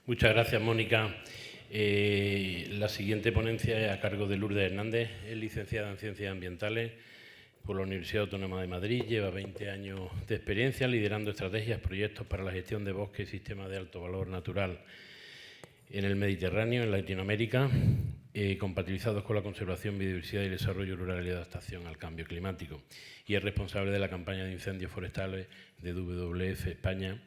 Muchas gracias, Mónica. La siguiente ponencia es a cargo de Lourdes Hernández, es licenciada en Ciencias Ambientales por la Universidad Autónoma de Madrid, lleva 20 años de experiencia liderando estrategias, proyectos para la gestión de bosques y sistemas de alto valor natural en el Mediterráneo, en Latinoamérica, compatibilizados con la conservación, biodiversidad y desarrollo rural y adaptación al cambio climático. Y es responsable de la campaña de incendios forestales de WWF España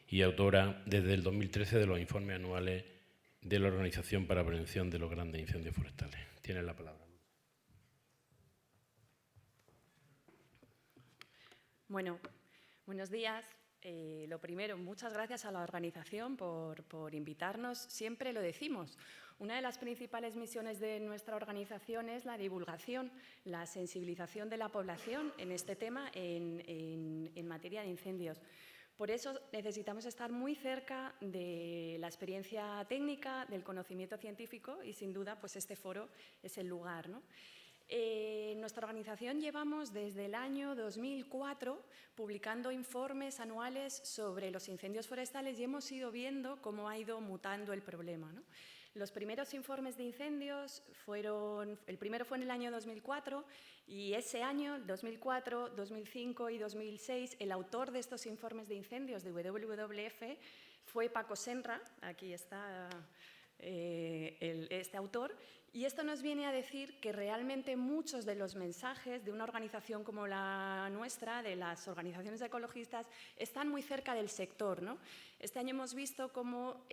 y autora desde el 2013 de los informes anuales de la Organización para la Prevención de los Grandes Incendios Forestales. Tienes la palabra. Bueno, buenos días. Lo primero, muchas gracias a la organización por invitarnos. Siempre lo decimos, una de las principales misiones de nuestra organización es la divulgación, la sensibilización de la población en este tema en materia de incendios. Por eso necesitamos estar muy cerca de la experiencia técnica, del conocimiento científico y, sin duda, pues este foro es el lugar, ¿no? Nuestra organización llevamos desde el año 2004 publicando informes anuales sobre los incendios forestales y hemos ido viendo cómo ha ido mutando el problema, ¿no? Los primeros informes de incendios el primero fue en el año 2004 y ese año, 2004, 2005 y 2006, el autor de estos informes de incendios de WWF fue Paco Senra, aquí está este autor, y esto nos viene a decir que realmente muchos de los mensajes de una organización como la nuestra, de las organizaciones ecologistas, están muy cerca del sector, ¿no? Este año hemos visto cómo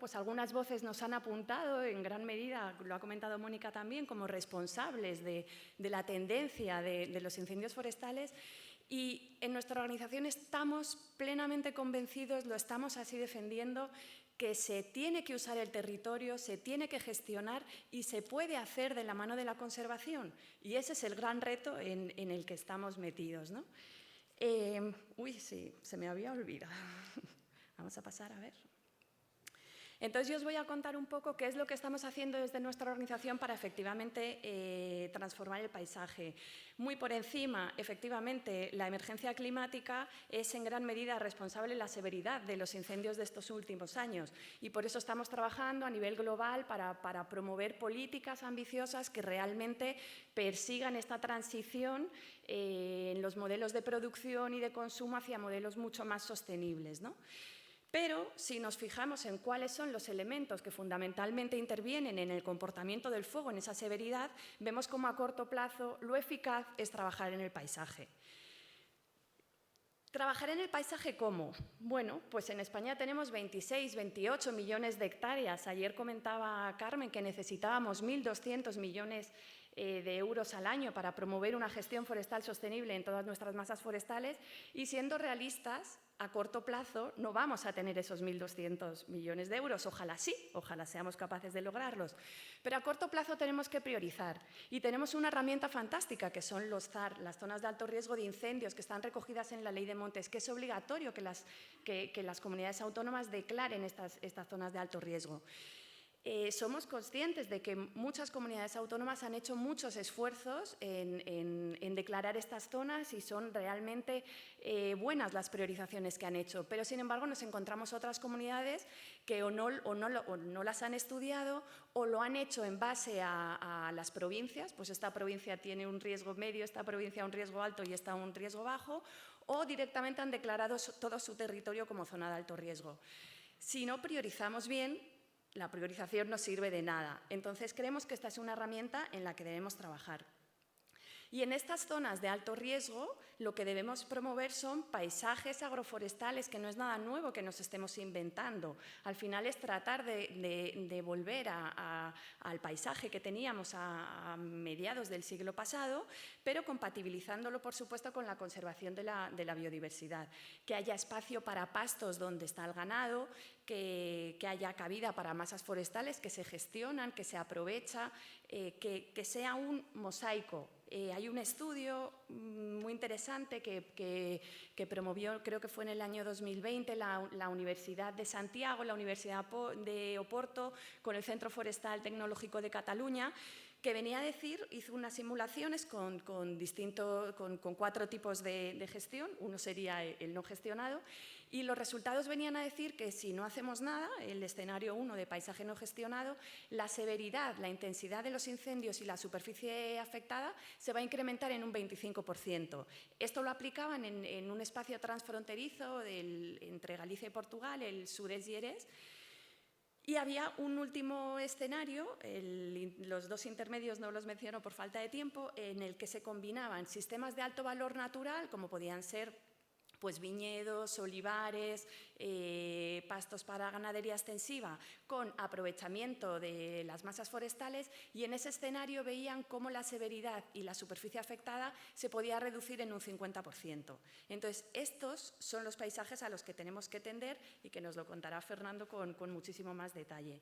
pues algunas voces nos han apuntado en gran medida, lo ha comentado Mónica también, como responsables de la tendencia de los incendios forestales. Y en nuestra organización estamos plenamente convencidos, lo estamos así defendiendo, que se tiene que usar el territorio, se tiene que gestionar y se puede hacer de la mano de la conservación. Y ese es el gran reto en el que estamos metidos, ¿no? Sí, se me había olvidado. Vamos a pasar a ver. Entonces, yo os voy a contar un poco qué es lo que estamos haciendo desde nuestra organización para efectivamente transformar el paisaje. Muy por encima, efectivamente, la emergencia climática es en gran medida responsable de la severidad de los incendios de estos últimos años y por eso estamos trabajando a nivel global para promover políticas ambiciosas que realmente persigan esta transición en los modelos de producción y de consumo hacia modelos mucho más sostenibles, ¿no? Pero si nos fijamos en cuáles son los elementos que fundamentalmente intervienen en el comportamiento del fuego, en esa severidad, vemos cómo a corto plazo lo eficaz es trabajar en el paisaje. ¿Trabajar en el paisaje cómo? Bueno, pues en España tenemos 26, 28 millones de hectáreas. Ayer comentaba Carmen que necesitábamos 1.200 millones de euros al año para promover una gestión forestal sostenible en todas nuestras masas forestales y, siendo realistas, a corto plazo no vamos a tener esos 1.200 millones de euros. Ojalá sí, ojalá seamos capaces de lograrlos. Pero a corto plazo tenemos que priorizar y tenemos una herramienta fantástica que son los ZAR, las zonas de alto riesgo de incendios, que están recogidas en la Ley de Montes, que es obligatorio que las comunidades autónomas declaren estas zonas de alto riesgo. Somos conscientes de que muchas comunidades autónomas han hecho muchos esfuerzos en declarar estas zonas y son realmente buenas las priorizaciones que han hecho, pero sin embargo nos encontramos otras comunidades que o no las han estudiado o lo han hecho en base a las provincias, pues esta provincia tiene un riesgo medio, esta provincia un riesgo alto y esta un riesgo bajo, o directamente han declarado todo su territorio como zona de alto riesgo. Si no priorizamos bien, la priorización no sirve de nada. Entonces, creemos que esta es una herramienta en la que debemos trabajar. Y en estas zonas de alto riesgo, lo que debemos promover son paisajes agroforestales, que no es nada nuevo que nos estemos inventando. Al final es tratar de volver al paisaje que teníamos a mediados del siglo pasado, pero compatibilizándolo, por supuesto, con la conservación de la biodiversidad. Que haya espacio para pastos donde está el ganado, que haya cabida para masas forestales que se gestionan, que se aprovecha, que sea un mosaico. Hay un estudio muy interesante que promovió, creo que fue en el año 2020, la Universidad de Santiago, la Universidad de Oporto, con el Centro Forestal Tecnológico de Cataluña, que venía a decir, hizo unas simulaciones con 4 tipos de gestión, uno sería el no gestionado, Y los resultados venían a decir que si no hacemos nada, el escenario 1 de paisaje no gestionado, la severidad, la intensidad de los incendios y la superficie afectada se va a incrementar en un 25%. Esto lo aplicaban en un espacio transfronterizo entre Galicia y Portugal, el Sures-Lleres. Y había un último escenario, los dos intermedios no los menciono por falta de tiempo, en el que se combinaban sistemas de alto valor natural, como podían ser pues viñedos, olivares, pastos para ganadería extensiva, con aprovechamiento de las masas forestales, y en ese escenario veían cómo la severidad y la superficie afectada se podía reducir en un 50%. Entonces, estos son los paisajes a los que tenemos que tender y que nos lo contará Fernando con muchísimo más detalle.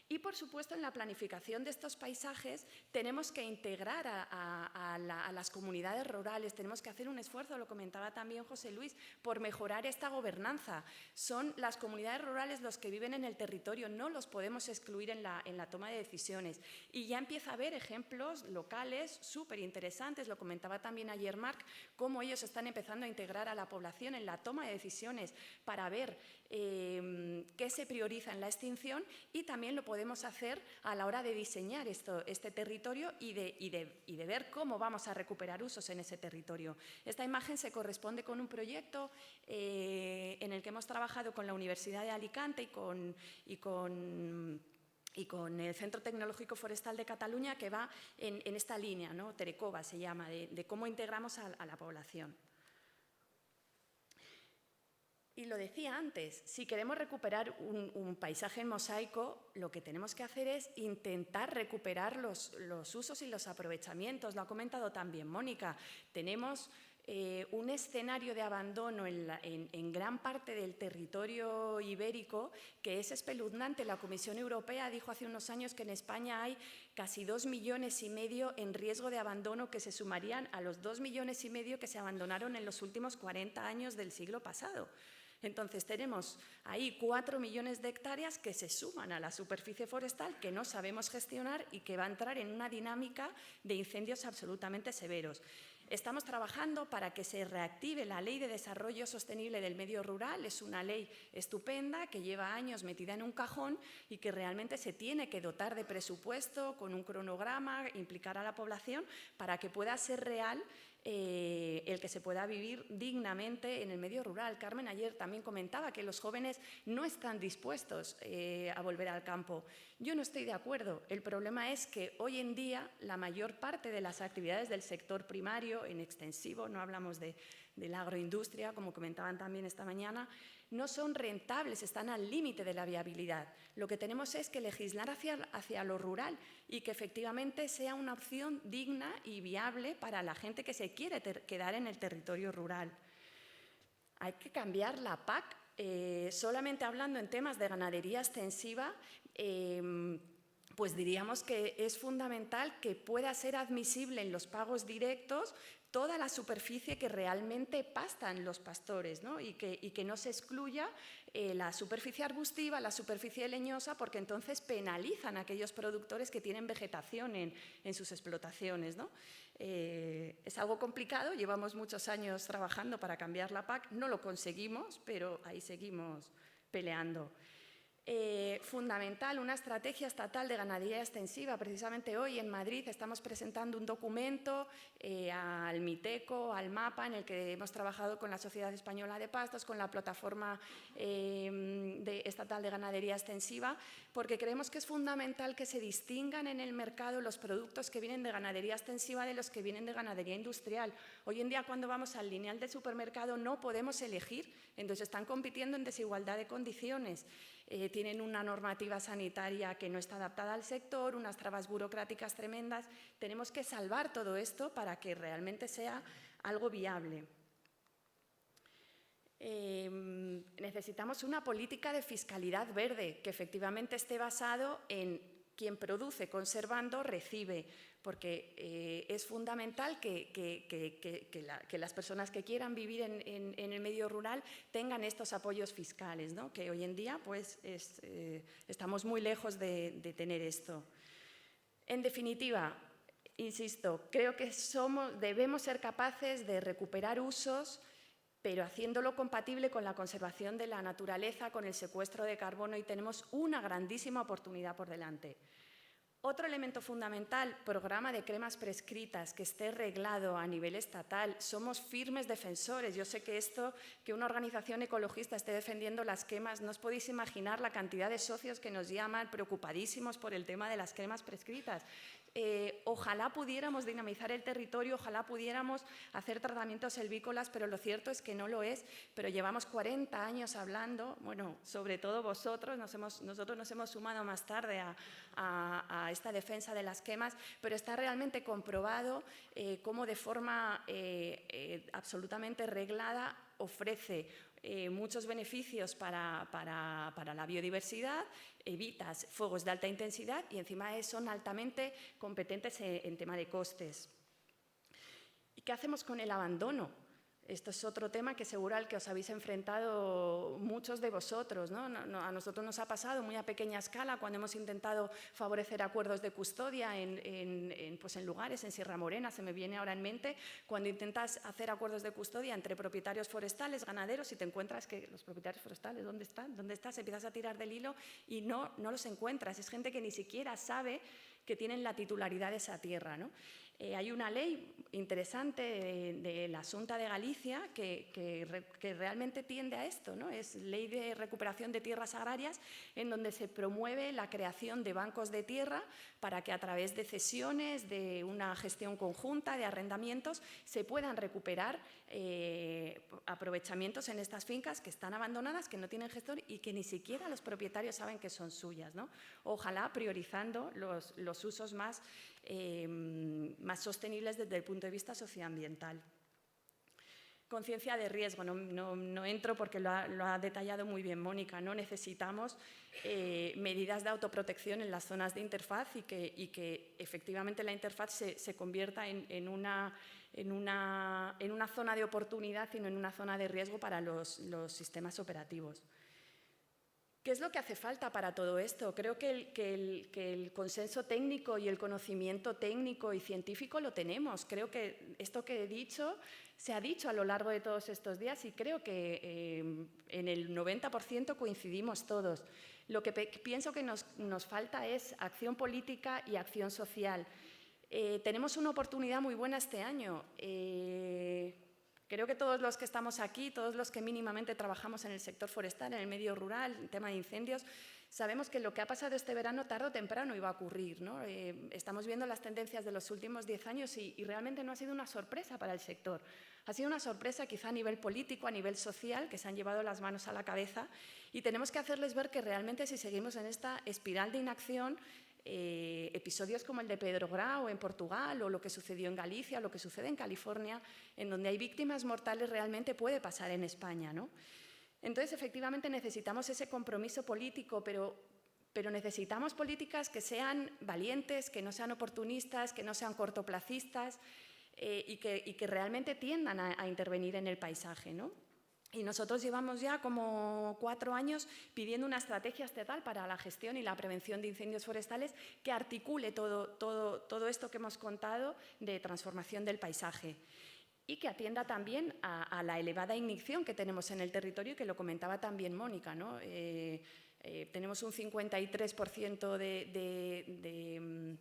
Y, por supuesto, en la planificación de estos paisajes tenemos que integrar a las comunidades rurales, tenemos que hacer un esfuerzo, lo comentaba también José Luis, por mejorar esta gobernanza. Son las comunidades rurales los que viven en el territorio, no los podemos excluir en la toma de decisiones. Y ya empieza a haber ejemplos locales súper interesantes, lo comentaba también ayer Marc, cómo ellos están empezando a integrar a la población en la toma de decisiones para ver qué se prioriza en la extinción, y también lo podemos hacer a la hora de diseñar este territorio y de ver cómo vamos a recuperar usos en ese territorio. Esta imagen se corresponde con un proyecto en el que hemos trabajado con la Universidad de Alicante y con el Centro Tecnológico Forestal de Cataluña, que va en esta línea, ¿no? Terecova se llama, de cómo integramos a la población. Y lo decía antes, si queremos recuperar un paisaje en mosaico, lo que tenemos que hacer es intentar recuperar los usos y los aprovechamientos. Lo ha comentado también Mónica. Tenemos un escenario de abandono en gran parte del territorio ibérico que es espeluznante. La Comisión Europea dijo hace unos años que en España hay casi 2,5 millones en riesgo de abandono, que se sumarían a los 2,5 millones que se abandonaron en los últimos 40 años del siglo pasado. Entonces, tenemos ahí 4 millones de hectáreas que se suman a la superficie forestal que no sabemos gestionar y que va a entrar en una dinámica de incendios absolutamente severos. Estamos trabajando para que se reactive la Ley de Desarrollo Sostenible del Medio Rural. Es una ley estupenda que lleva años metida en un cajón y que realmente se tiene que dotar de presupuesto, con un cronograma, implicar a la población para que pueda ser real el que se pueda vivir dignamente en el medio rural. Carmen ayer también comentaba que los jóvenes no están dispuestos a volver al campo. Yo no estoy de acuerdo. El problema es que hoy en día la mayor parte de las actividades del sector primario, en extensivo, no hablamos de la agroindustria, como comentaban también esta mañana, no son rentables, están al límite de la viabilidad. Lo que tenemos es que legislar hacia lo rural y que efectivamente sea una opción digna y viable para la gente que se quiere quedar en el territorio rural. Hay que cambiar la PAC. Solamente hablando en temas de ganadería extensiva, pues diríamos que es fundamental que pueda ser admisible en los pagos directos toda la superficie que realmente pastan los pastores, ¿no? y que no se excluya la superficie arbustiva, la superficie leñosa, porque entonces penalizan a aquellos productores que tienen vegetación en sus explotaciones, ¿no? Es algo complicado, llevamos muchos años trabajando para cambiar la PAC, no lo conseguimos, pero ahí seguimos peleando. Fundamental, una estrategia estatal de ganadería extensiva. Precisamente hoy en Madrid estamos presentando un documento al MITECO, al MAPA, en el que hemos trabajado con la Sociedad Española de Pastos, con la Plataforma Estatal de Ganadería Extensiva, porque creemos que es fundamental que se distingan en el mercado los productos que vienen de ganadería extensiva de los que vienen de ganadería industrial. Hoy en día, cuando vamos al lineal del supermercado, no podemos elegir, entonces están compitiendo en desigualdad de condiciones. Tienen una normativa sanitaria que no está adaptada al sector, unas trabas burocráticas tremendas. Tenemos que salvar todo esto para que realmente sea algo viable. Necesitamos una política de fiscalidad verde que efectivamente esté basado en quien produce conservando recibe, porque es fundamental que las personas que quieran vivir en el medio rural tengan estos apoyos fiscales, ¿no? Que hoy en día pues, estamos muy lejos de tener esto. En definitiva, insisto, creo que debemos ser capaces de recuperar usos pero haciéndolo compatible con la conservación de la naturaleza, con el secuestro de carbono, y tenemos una grandísima oportunidad por delante. Otro elemento fundamental, programa de cremas prescritas, que esté reglado a nivel estatal. Somos firmes defensores. Yo sé que que una organización ecologista esté defendiendo las quemas, no os podéis imaginar la cantidad de socios que nos llaman preocupadísimos por el tema de las cremas prescritas. Ojalá pudiéramos dinamizar el territorio, ojalá pudiéramos hacer tratamientos silvícolas, pero lo cierto es que no lo es. Pero llevamos 40 años hablando, bueno, sobre todo vosotros, nosotros nos hemos sumado más tarde a esta defensa de las quemas, pero está realmente comprobado cómo de forma absolutamente reglada ofrece muchos beneficios para la biodiversidad, evitas fuegos de alta intensidad y encima son altamente competentes en tema de costes. ¿Y qué hacemos con el abandono? Esto es otro tema que seguro al que os habéis enfrentado muchos de vosotros, ¿no? A nosotros nos ha pasado muy a pequeña escala cuando hemos intentado favorecer acuerdos de custodia en lugares, en Sierra Morena, se me viene ahora en mente, cuando intentas hacer acuerdos de custodia entre propietarios forestales, ganaderos, y te encuentras que los propietarios forestales, ¿dónde están? ¿Dónde estás? Empiezas a tirar del hilo y no los encuentras. Es gente que ni siquiera sabe que tienen la titularidad de esa tierra, ¿no? Hay una ley interesante de la Xunta de Galicia que realmente tiende a esto, ¿no? Es Ley de Recuperación de Tierras Agrarias, en donde se promueve la creación de bancos de tierra para que a través de cesiones, de una gestión conjunta, de arrendamientos, se puedan recuperar aprovechamientos en estas fincas que están abandonadas, que no tienen gestor y que ni siquiera los propietarios saben que son suyas, ¿no? Ojalá priorizando los usos más sostenibles desde el punto de vista socioambiental. Conciencia de riesgo, no entro porque lo ha detallado muy bien Mónica, ¿no? Necesitamos medidas de autoprotección en las zonas de interfaz y que efectivamente la interfaz se convierta en una zona de oportunidad y no en una zona de riesgo para los sistemas operativos. ¿Qué es lo que hace falta para todo esto? Creo que el consenso técnico y el conocimiento técnico y científico lo tenemos. Creo que esto que he dicho se ha dicho a lo largo de todos estos días y creo que en el 90% coincidimos todos. Lo que pienso que nos falta es acción política y acción social. Tenemos una oportunidad muy buena este año. Creo que todos los que estamos aquí, todos los que mínimamente trabajamos en el sector forestal, en el medio rural, en el tema de incendios, sabemos que lo que ha pasado este verano tarde o temprano iba a ocurrir, ¿no? Estamos viendo las tendencias de los últimos 10 años y realmente no ha sido una sorpresa para el sector. Ha sido una sorpresa quizá a nivel político, a nivel social, que se han llevado las manos a la cabeza y tenemos que hacerles ver que realmente si seguimos en esta espiral de inacción, episodios como el de Pedro Grau en Portugal o lo que sucedió en Galicia o lo que sucede en California, en donde hay víctimas mortales, realmente puede pasar en España, ¿no? Entonces, efectivamente, necesitamos ese compromiso político, pero necesitamos políticas que sean valientes, que no sean oportunistas, que no sean cortoplacistas y que realmente tiendan a intervenir en el paisaje, ¿no? Y nosotros llevamos ya como 4 años pidiendo una estrategia estatal para la gestión y la prevención de incendios forestales que articule todo esto que hemos contado de transformación del paisaje y que atienda también a la elevada ignición que tenemos en el territorio y que lo comentaba también Mónica, ¿no? Tenemos un 53% de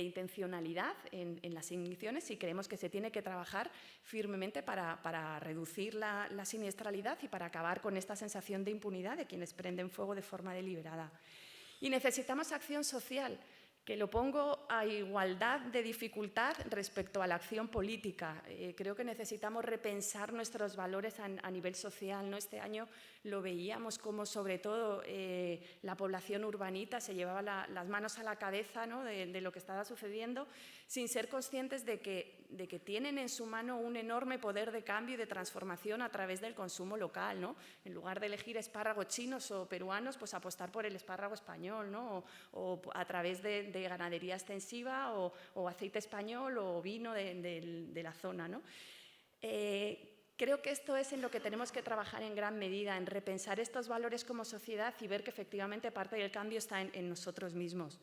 intencionalidad en las igniciones y creemos que se tiene que trabajar firmemente para reducir la siniestralidad y para acabar con esta sensación de impunidad de quienes prenden fuego de forma deliberada. Y necesitamos acción social, que lo pongo a igualdad de dificultad respecto a la acción política. Creo que necesitamos repensar nuestros valores a nivel social, ¿no? Este año lo veíamos como sobre todo la población urbanita se llevaba las manos a la cabeza, ¿no? de lo que estaba sucediendo, sin ser conscientes de que tienen en su mano un enorme poder de cambio y de transformación a través del consumo local, ¿no? En lugar de elegir espárragos chinos o peruanos, pues apostar por el espárrago español, ¿no? o a través de ganadería extensiva o aceite español o vino de la zona, ¿no? Creo que esto es en lo que tenemos que trabajar en gran medida, en repensar estos valores como sociedad y ver que efectivamente parte del cambio está en nosotros mismos.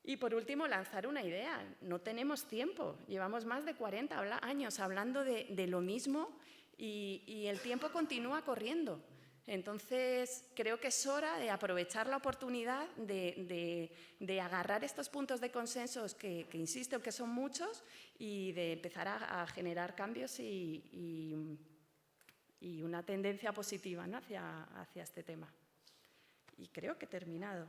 Y por último, lanzar una idea. No tenemos tiempo. Llevamos más de 40 años hablando de lo mismo y el tiempo continúa corriendo. Entonces, creo que es hora de aprovechar la oportunidad de agarrar estos puntos de consensos que insisto, que son muchos, y de empezar a generar cambios y una tendencia positiva, ¿no?, hacia este tema. Y creo que he terminado.